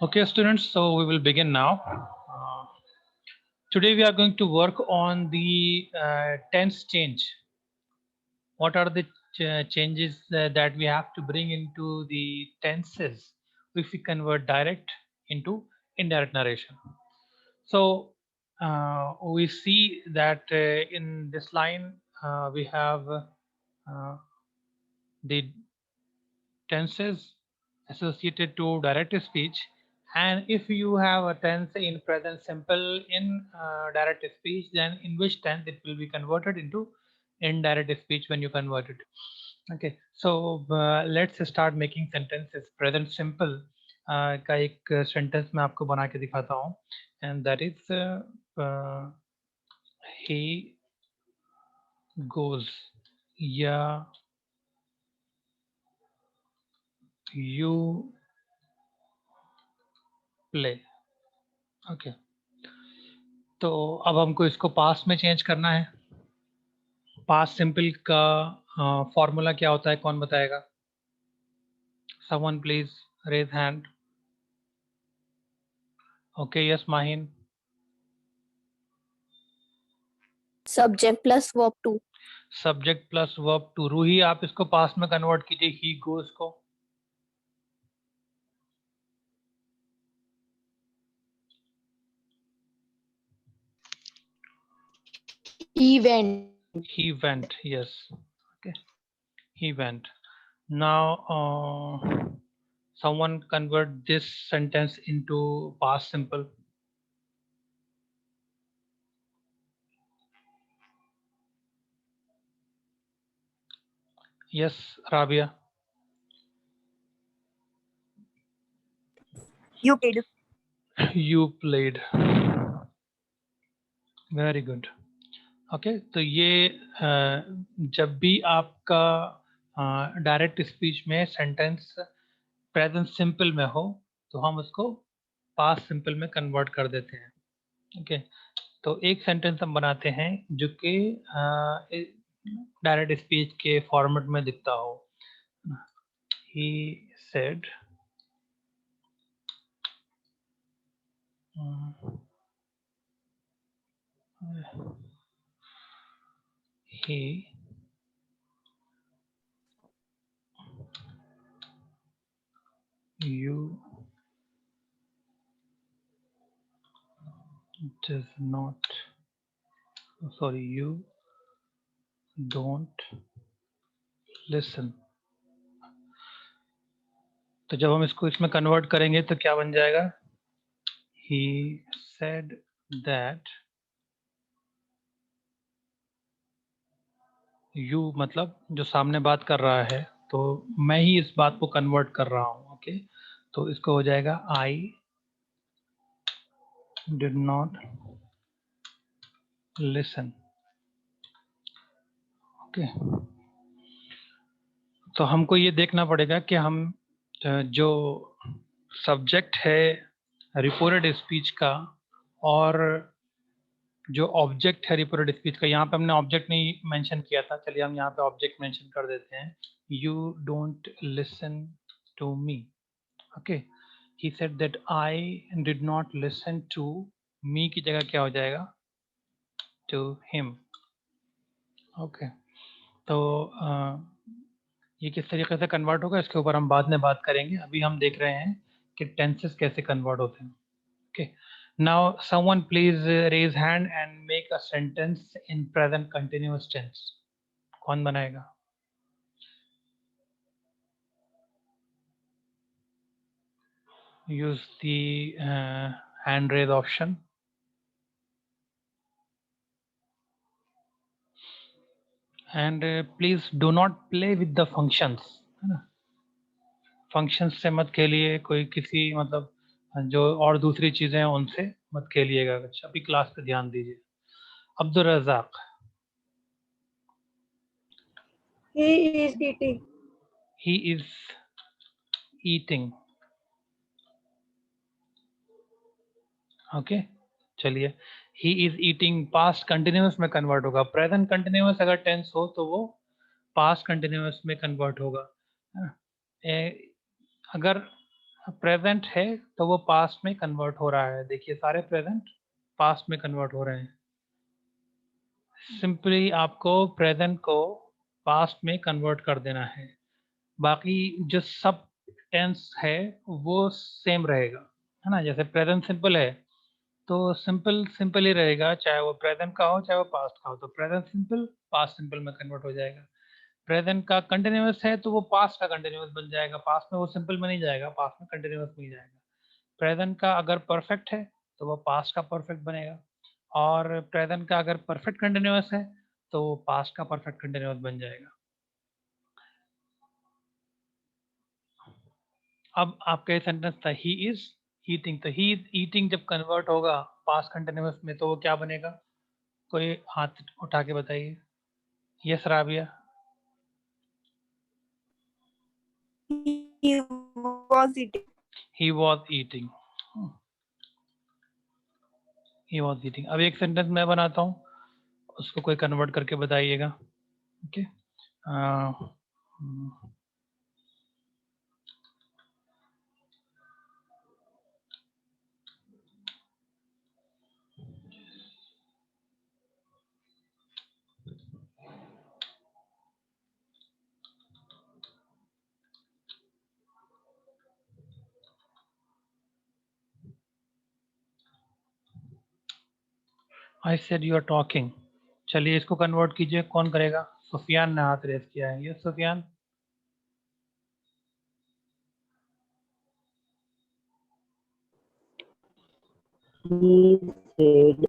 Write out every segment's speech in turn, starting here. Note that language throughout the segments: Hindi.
Okay, students, so we will begin now. Today we are going to work on the tense change. What are the changes that we have to bring into the tenses if we convert direct into indirect narration? So we see that in this line we have the tenses associated to direct speech, and if you have a tense in present simple in direct speech, then in which tense it will be converted into indirect speech when you convert it. Okay, so let's start making sentences. Present simple का एक sentence मैं आपको बना के दिखाता हूँ, and that is he goes या you play. ओके, तो अब हमको इसको पास्ट में चेंज करना है. पास्ट सिंपल का फॉर्मूला क्या होता है, कौन बताएगा? Someone please raise hand. Okay, yes, Mahin. Subject plus verb to. Subject plus verb to. Ruhi, आप इसको पास्ट में कन्वर्ट कीजिए, he goes को. He went. He went, yes. Okay, he went. Now someone convert this sentence into past simple. Yes, Rabia. You played. You played. Very good. Okay तो ये जब भी आपका डायरेक्ट स्पीच में सेंटेंस प्रेजेंट सिंपल में हो तो हम उसको पास्ट सिंपल में कन्वर्ट कर देते हैं. ओके, तो एक सेंटेंस हम बनाते हैं जो कि डायरेक्ट स्पीच के फॉर्मेट में दिखता हो. He said he you does not sorry you don't listen. तो जब हम इसको इसमें कन्वर्ट करेंगे तो क्या बन जाएगा? He said that you मतलब जो सामने बात कर रहा है, तो मैं ही इस बात को कन्वर्ट कर रहा हूँ. ओके, तो इसको हो जाएगा I did not listen. Okay, तो हमको ये देखना पड़ेगा कि हम जो सब्जेक्ट है रिपोर्टेड स्पीच का और जो ऑब्जेक्ट है रिपोर्टेड स्पीच का, यहाँ पे हमने ऑब्जेक्ट नहीं मेंशन किया था, चलिए हम यहाँ पे ऑब्जेक्ट मेंशन कर देते हैं. You don't listen to me. Okay, he said that I did not listen to me की जगह क्या हो जाएगा? To him. ओके, तो ये किस तरीके से कन्वर्ट होगा इसके ऊपर हम बाद में बात करेंगे. अभी हम देख रहे हैं कि टेंसेस कैसे कन्वर्ट होते हैं. Okay, now someone please raise hand and make a sentence in present continuous tense. कौन बनाएगा? Use the hand raise option. And please do not play with the functions, है ना? फंक्शंस से मत खेलिए, कोई किसी मतलब जो और दूसरी चीजें हैं उनसे मत खेलिएगा. अच्छा, अभी क्लास पे ध्यान दीजिए. Abdul Razzaq. He is eating. He is eating. Okay, चलिए. He is eating past continuous में कन्वर्ट होगा. प्रेजेंट कंटिन्यूस अगर टेंस हो तो वो पास्ट कंटिन्यूस में कन्वर्ट होगा. अगर प्रेजेंट है तो वो पास्ट में कन्वर्ट हो रहा है। देखिए सारे प्रेजेंट पास्ट में कन्वर्ट हो रहे हैं। सिंपली आपको प्रेजेंट को पास्ट में कन्वर्ट कर देना है। बाकी जो सब टेंस है वो सेम रहेगा, है ना। जैसे प्रेजेंट सिंपल है तो सिंपल सिंपल ही रहेगा, चाहे वो प्रेजेंट का हो चाहे वो पास्ट का हो। तो प्रेजेंट सिंपल पास्ट सिंपल में कन्वर्ट हो जाएगा। प्रेजेंट का कंटिन्यूअस है तो वो पास्ट का कंटिन्यूअस बन जाएगा, पास्ट में वो सिंपल में नहीं जाएगा, पास्ट में कंटिन्यूअस में ही जाएगा। प्रेजेंट का अगर परफेक्ट है तो वो पास्ट का परफेक्ट बनेगा, और प्रेजेंट का अगर परफेक्ट कंटिन्यूअस है तो पास्ट का परफेक्ट कंटिन्यूअस बन जाएगा। अब आपका ये सेंटेंस था ही इज ईटिंग, तो ही इज ईटिंग जब कन्वर्ट होगा पास्ट कंटिन्यूअस में तो वो क्या बनेगा? कोई हाथ उठा के बताइए। Yes Rabia. He was eating. He was eating, he was eating. अब एक सेंटेंस मैं बनाता हूँ, उसको कोई कन्वर्ट करके बताइएगा। Okay. I said you are talking. चलिए इसको कन्वर्ट कीजिए, कौन करेगा? सुफियान ने हाथ रेस किया है। यस सुफियान। He said,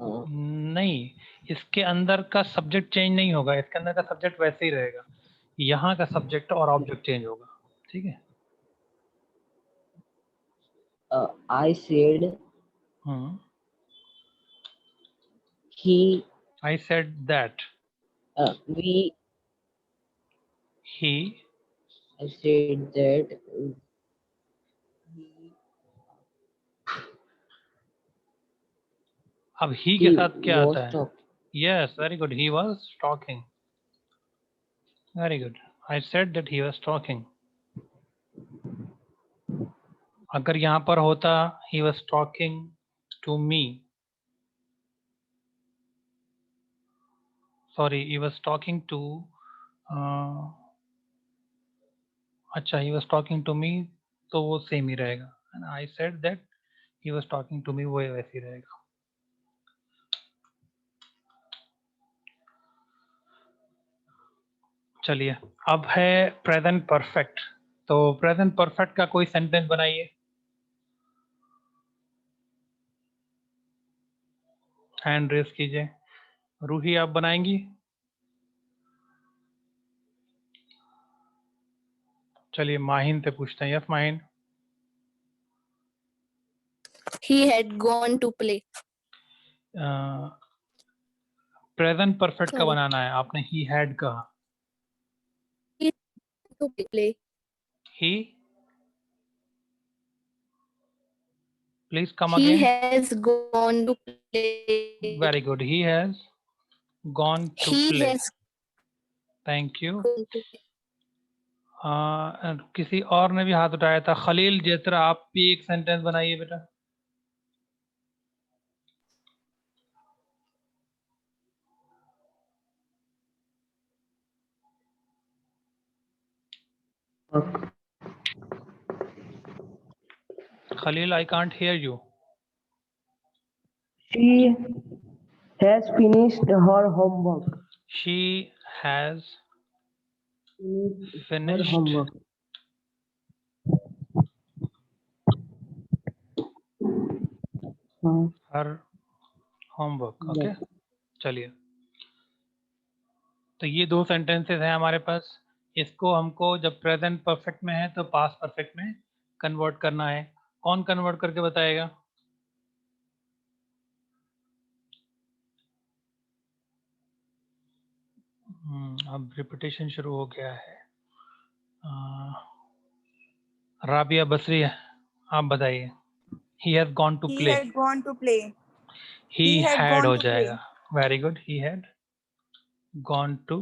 नहीं, इसके अंदर का सब्जेक्ट चेंज नहीं होगा, इसके अंदर का सब्जेक्ट वैसे ही रहेगा। यहाँ का सब्जेक्ट और ऑब्जेक्ट चेंज होगा, ठीक है। I said, he, I said that, we, he, I said that अब ही के he साथ क्या was आता है? talking. Yes very good, he was talking. Very good, I said that he was talking. अगर यहाँ पर होता he was talking to me, sorry he was talking to, अच्छा he was talking to me, तो वो सेम ही रहेगा। I said that he was talking to me, वो वैसे ही रहेगा। चलिए अब है प्रेजेंट परफेक्ट। तो प्रेजेंट परफेक्ट का कोई सेंटेंस बनाइए। हैंड रेस कीजिए। रूही आप बनाएंगी? चलिए माहिन से पूछते हैं। Yes Mahin. He had gone to play. Present perfect का Sorry. बनाना है, आपने ही हैड कहा। To play. He, please come He again. has gone to play. Very good, he has gone to He play. has thank you. gone to play. किसी और ने भी हाथ उठाया था, खलील जेतरा, आप भी एक सेंटेंस बनाइए बेटा। Khalil I can't hear you. She has finished her homework. She has Her finished homework. Her homework. Okay, चलिए तो ये दो सेंटेंसेस हैं हमारे पास। इसको हमको जब प्रेजेंट परफेक्ट में है तो पास्ट परफेक्ट में कन्वर्ट करना है। कौन कन्वर्ट करके बताएगा? अब रिपीटेशन शुरू हो गया है। राबिया बसरी है, आप बताइए। He has gone to He play. had gone to play. He He had had gone हो to जाएगा। play. Very good, he had gone to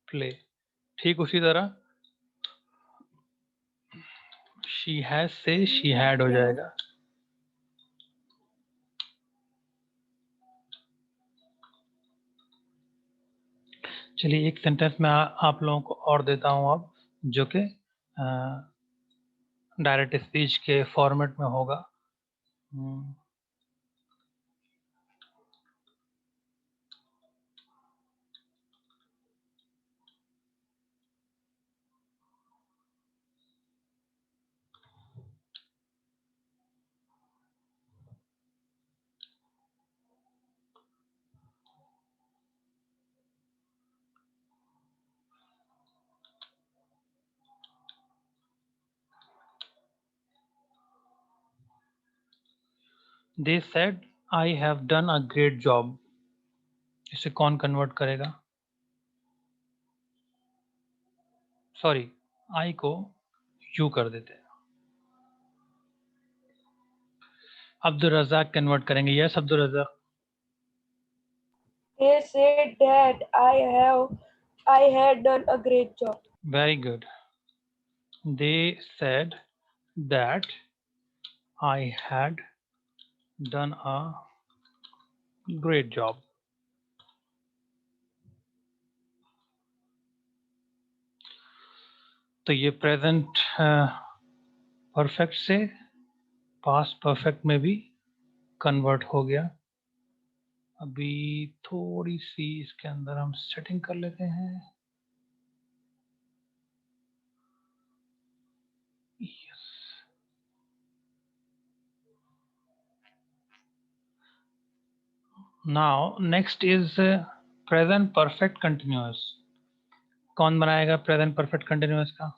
play. ठीक उसी तरह शी हैज से शी हैड हो जाएगा। चलिए एक सेंटेंस में आप लोगों को और देता हूं अब, जो कि डायरेक्ट स्पीच के फॉर्मेट में होगा। They said I have done a great job. इसे कौन कन्वर्ट करेगा? सॉरी, आई को यू कर देते हैं। अब्दुल रज़ाक कन्वर्ट करेंगे। Yes Abdul Razzaq. They said that I had done a great job. Very good. They said that I had done a great job. तो ये प्रेजेंट परफेक्ट से पास्ट परफेक्ट में भी कन्वर्ट हो गया। अभी थोड़ी सी इसके अंदर हम सेटिंग कर लेते हैं। Yes, now next is present perfect continuous. कौन बनाएगा प्रेजेंट परफेक्ट कंटिन्यूअस का?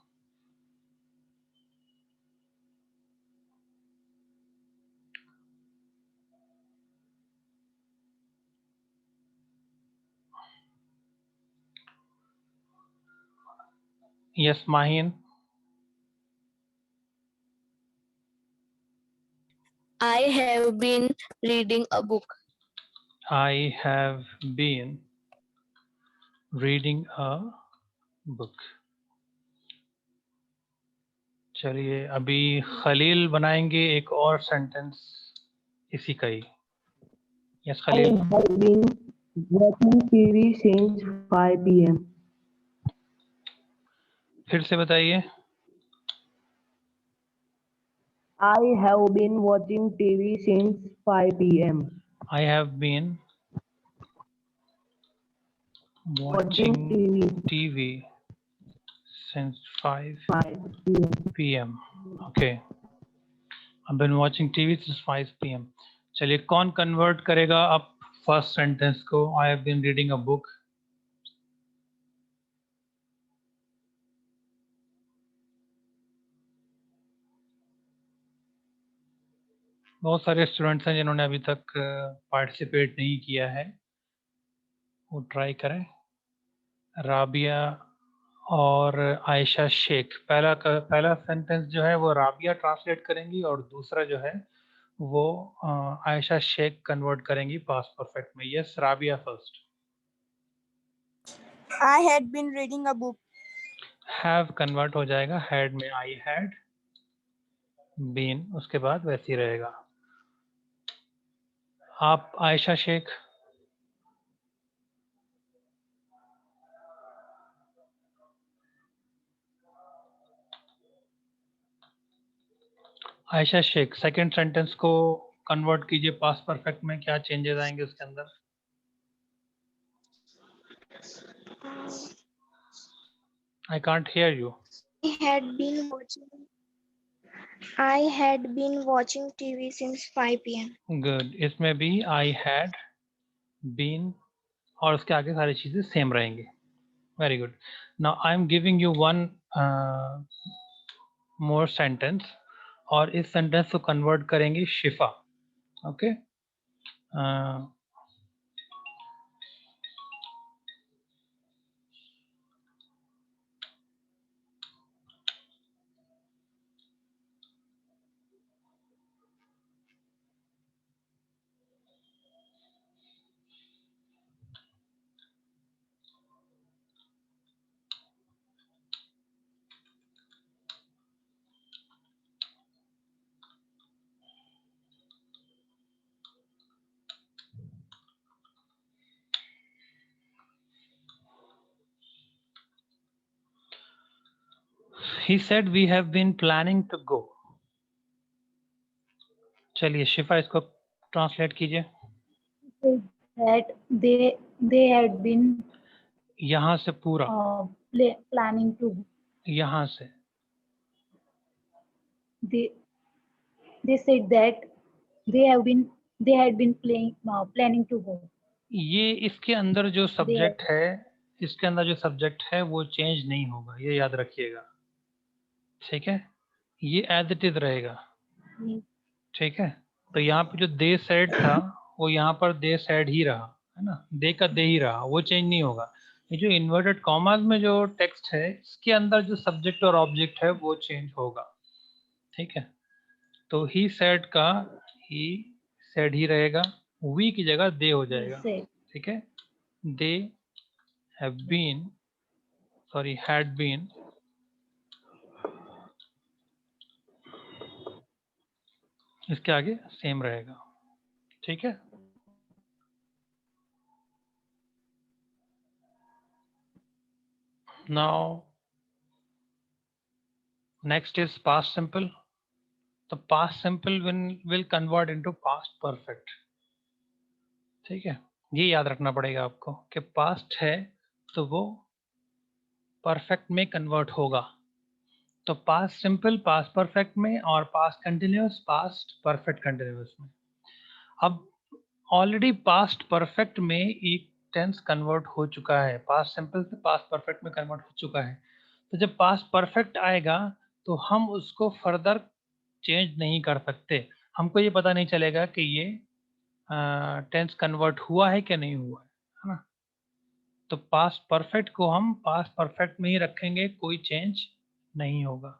Yes Mahin. I have been reading a book. I have been reading a book. चलिए अभी खलील बनाएंगे एक और सेंटेंस इसी का ही। Yes I Khalil. have been watching TV since 5 p.m. फिर से बताइए। I have been watching TV since 5 p.m. I have been Watching watching TV TV since 5 5 p.m. p.m. Okay. I've been watching TV since 5 p.m. चलिए कौन कन्वर्ट करेगा अब फर्स्ट सेंटेंस को? I have been reading a book. बहुत सारे स्टूडेंट्स हैं जिन्होंने अभी तक पार्टिसिपेट नहीं किया है, वो ट्राई करें। राबिया और आयशा शेख, पहला सेंटेंस जो है वो राबिया ट्रांसलेट करेंगी और दूसरा जो है वो आयशा शेख कन्वर्ट करेंगी पास्ट परफेक्ट में। Yes Rabia first. I had been reading a book. Have convert हो जाएगा हैड में, आई हैड बीन उसके बाद वैसे ही रहेगा। आप आयशा शेख। आयशा शेख सेकंड सेंटेंस को कन्वर्ट कीजिए पास्ट परफेक्ट में, क्या चेंजेस आएंगे उसके अंदर? आई can't hear you. I had been watching TV since 5 p.m. Good, इसमें भी आई हैड बीन और उसके आगे सारी चीजें सेम रहेंगी। Very good. Now I am giving you one more sentence और इस सेंटेंस को कन्वर्ट करेंगे शिफा। Okay He said we have been planning to go. चलिए शिफा इसको ट्रांसलेट कीजिए. That they had been यहाँ से पूरा, planning to यहाँ से. they said that they had been planning to go. ये इसके अंदर जो सब्जेक्ट है, इसके अंदर जो सब्जेक्ट है वो चेंज नहीं होगा, ये याद रखिएगा. ठीक है, ये एज इट इज रहेगा. ठीक है, तो यहाँ पे जो दे सेड था वो यहाँ पर दे सेड ही रहा, है ना, दे का दे ही रहा, वो चेंज नहीं होगा. ये जो इन्वर्टेड कॉमास में जो टेक्स्ट है इसके अंदर जो सब्जेक्ट और ऑब्जेक्ट है वो चेंज होगा. ठीक है, तो ही सेड का ही सेड ही रहेगा, वी की जगह दे हो जाएगा. ठीक है, they have been, sorry had been इसके आगे सेम रहेगा. ठीक है, now next is past simple. तो past simple will convert into past perfect. ठीक है, ये याद रखना पड़ेगा आपको कि past है तो वो perfect में convert होगा. तो past simple past perfect में और past continuous past perfect continuous में. अब ऑलरेडी past perfect में एक टेंस कन्वर्ट हो चुका है, past simple से past perfect में कन्वर्ट हो चुका है. तो जब past perfect आएगा तो हम उसको फर्दर चेंज नहीं कर सकते. हमको ये पता नहीं चलेगा कि ये टेंस कन्वर्ट हुआ है कि नहीं हुआ है ना. तो पास्ट परफेक्ट को हम पास्ट परफेक्ट में ही रखेंगे, कोई चेंज नहीं होगा.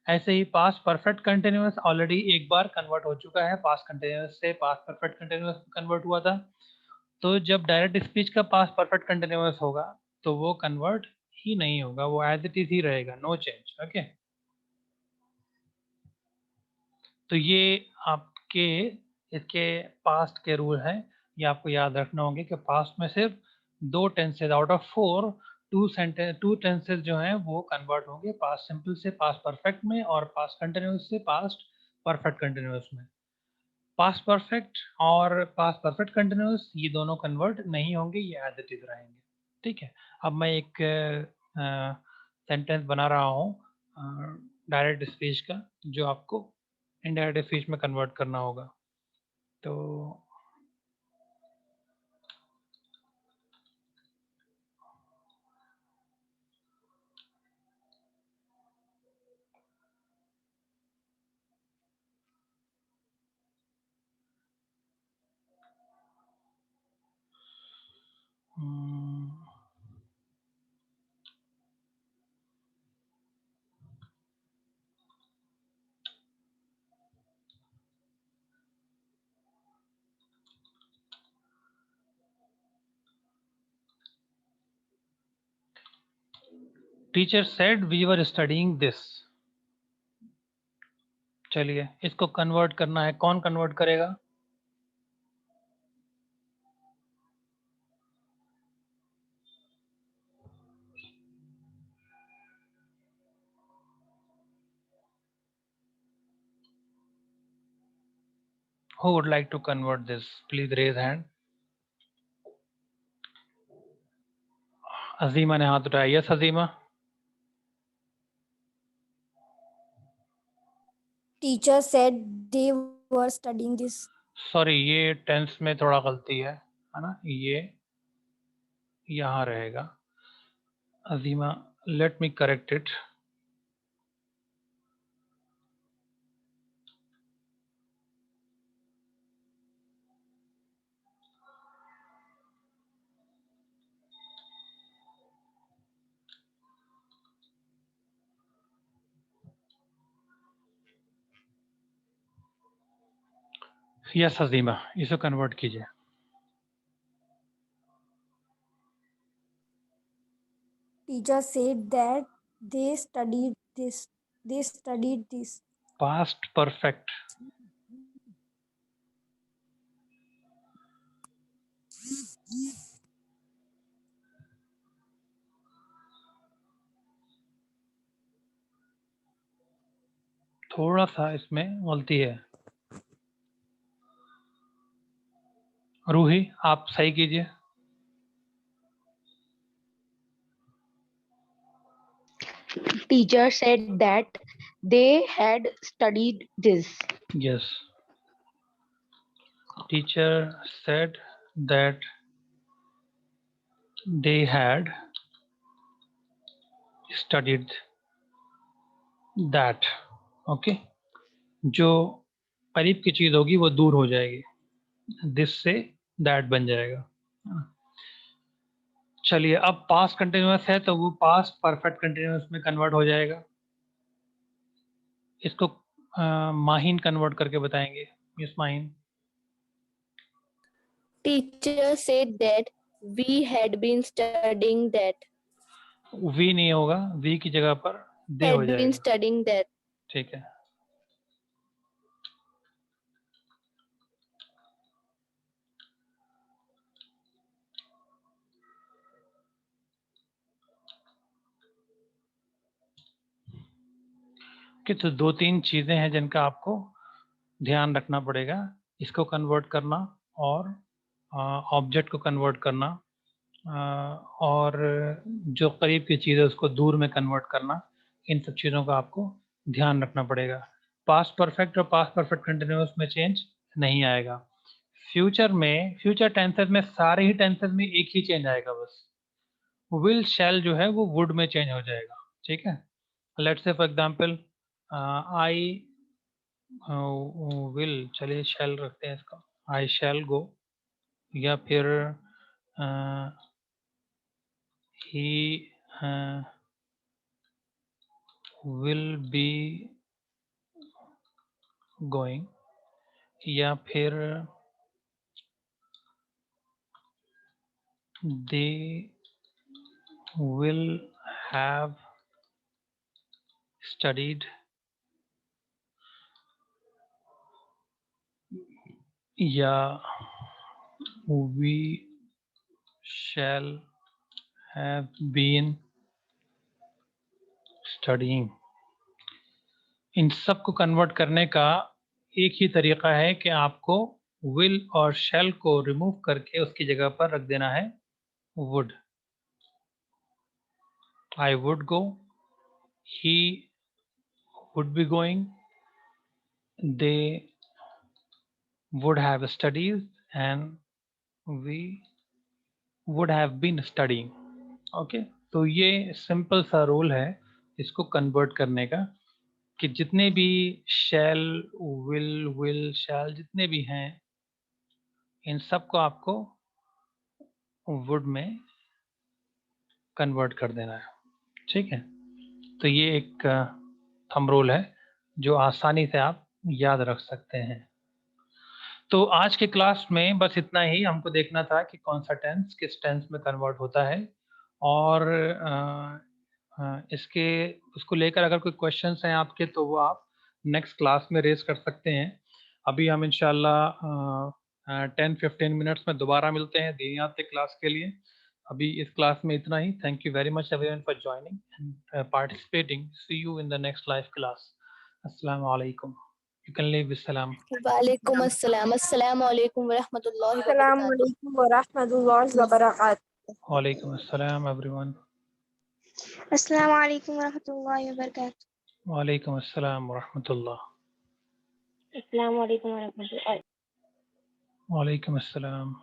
ऐसे ही पास्ट परफेक्ट कंटिन्यूअस ऑलरेडी एक बार कन्वर्ट हो चुका है, पास्ट कंटिन्यूअस से पास्ट परफेक्ट कंटिन्यूअस कन्वर्ट हुआ था. तो जब डायरेक्ट स्पीच का पास्ट परफेक्ट कंटिन्यूअस होगा तो वो कन्वर्ट ही नहीं होगा, वो एज इट इज ही रहेगा, नो चेंज. ओके, तो ये आपके इसके पास्ट के रूल हैं, ये आपको याद रखना होंगे कि पास्ट में सिर्फ 2 टेंसेज आउट ऑफ 4 2 टेंसेज जो हैं वो कन्वर्ट होंगे, पास्ट सिंपल से पास्ट परफेक्ट में और पास्ट कंटिन्यूअस से पास्ट परफेक्ट कंटिन्यूअस में. पास्ट परफेक्ट और पास्ट परफेक्ट कंटिन्यूअस ये दोनों कन्वर्ट नहीं होंगे, ये एज इट इज रहेंगे. ठीक है, अब मैं एक सेंटेंस बना रहा हूँ डायरेक्ट स्पीच का जो आपको इनडायरेक्ट स्पीच में कन्वर्ट करना होगा. तो teacher said we were studying this. चलिए इसको कन्वर्ट करना है, कौन कन्वर्ट करेगा? Who would like to convert this? Please raise hand. Azima ने हाथ उठाया. Yes Azima. Teacher said they were studying this. Sorry, ये टेंस में थोड़ा गलती है ना, ये यहाँ रहेगा. Azima, let me correct it. Yes Azima, इसे कन्वर्ट कीजिए. Teacher said that they studied this. They studied this. Past perfect. थोड़ा सा इसमें गलती है। रूही आप सही कीजिए। Teacher said that they had studied this. Yes. Teacher said that they had studied that. Okay. जो करीब की चीज होगी वो दूर हो जाएगी, दिस से दैट बन जाएगा। चलिए, अब पास्ट कंटिन्यूअस है तो वो पास्ट परफेक्ट कंटिन्यूअस में कन्वर्ट हो जाएगा। इसको माहिन कन्वर्ट करके बताएंगे। Miss Mahin. Teacher said that we had been studying that. We नहीं होगा, वी की जगह पर दे हो Had been जाएगा। studying that. ठीक है। कि तो दो तीन चीजें हैं जिनका आपको ध्यान रखना पड़ेगा, इसको कन्वर्ट करना और ऑब्जेक्ट को कन्वर्ट करना, और जो करीब की चीज़ है उसको दूर में कन्वर्ट करना। इन सब चीज़ों का आपको ध्यान रखना पड़ेगा। पास्ट परफेक्ट और पास्ट परफेक्ट कंटिन्यूअस में चेंज नहीं आएगा। फ्यूचर में, फ्यूचर टेंसेस में सारे ही टेंसेस में एक ही चेंज आएगा बस। विल शैल जो है वो वुड में चेंज हो जाएगा। ठीक है। Let's say for example I will, चलिए शैल रखते हैं इसका, आई शैल गो, या फिर ही विल बी गोइंग, या फिर दे विल हैव स्टडीड, या we shall have been studying. इन सब को कन्वर्ट करने का एक ही तरीका है कि आपको विल और शैल को रिमूव करके उसकी जगह पर रख देना है would. I would go, he would be going, they would have studied, and we would have been studying. Okay, तो ये सिंपल सा रूल है इसको कन्वर्ट करने का, कि जितने भी शैल, विल शैल जितने भी हैं, इन सब को आपको वुड में कन्वर्ट कर देना है। ठीक है, तो ये एक थंब रूल है जो आसानी से आप याद रख सकते हैं। तो आज के क्लास में बस इतना ही हमको देखना था कि कौन सा टेंस किस टेंस में कन्वर्ट होता है, और इसके उसको लेकर अगर कोई क्वेश्चंस हैं आपके तो वो आप नेक्स्ट क्लास में रेज कर सकते हैं। अभी हम इंशाल्लाह 10-15 मिनट्स में दोबारा मिलते हैं दीनियात क्लास के लिए। अभी इस क्लास में इतना ही। Thank you very much everyone for joining and participating. See you in the next live class. अस्सलाम वालेकुम। You can leave with salam. Walaikum assalam. Assalamu alaikum wa rahmatullahi wa Assalamu barakatuh. alaikum wa rahmatullahi wa barakatuh. Walaikum assalam everyone. Assalamu alaikum warahmatullahi wabarakatuh. Walaikum assalam wa rahmatullah. Assalamu alaikum warahmatullahi. Walaikum assalam.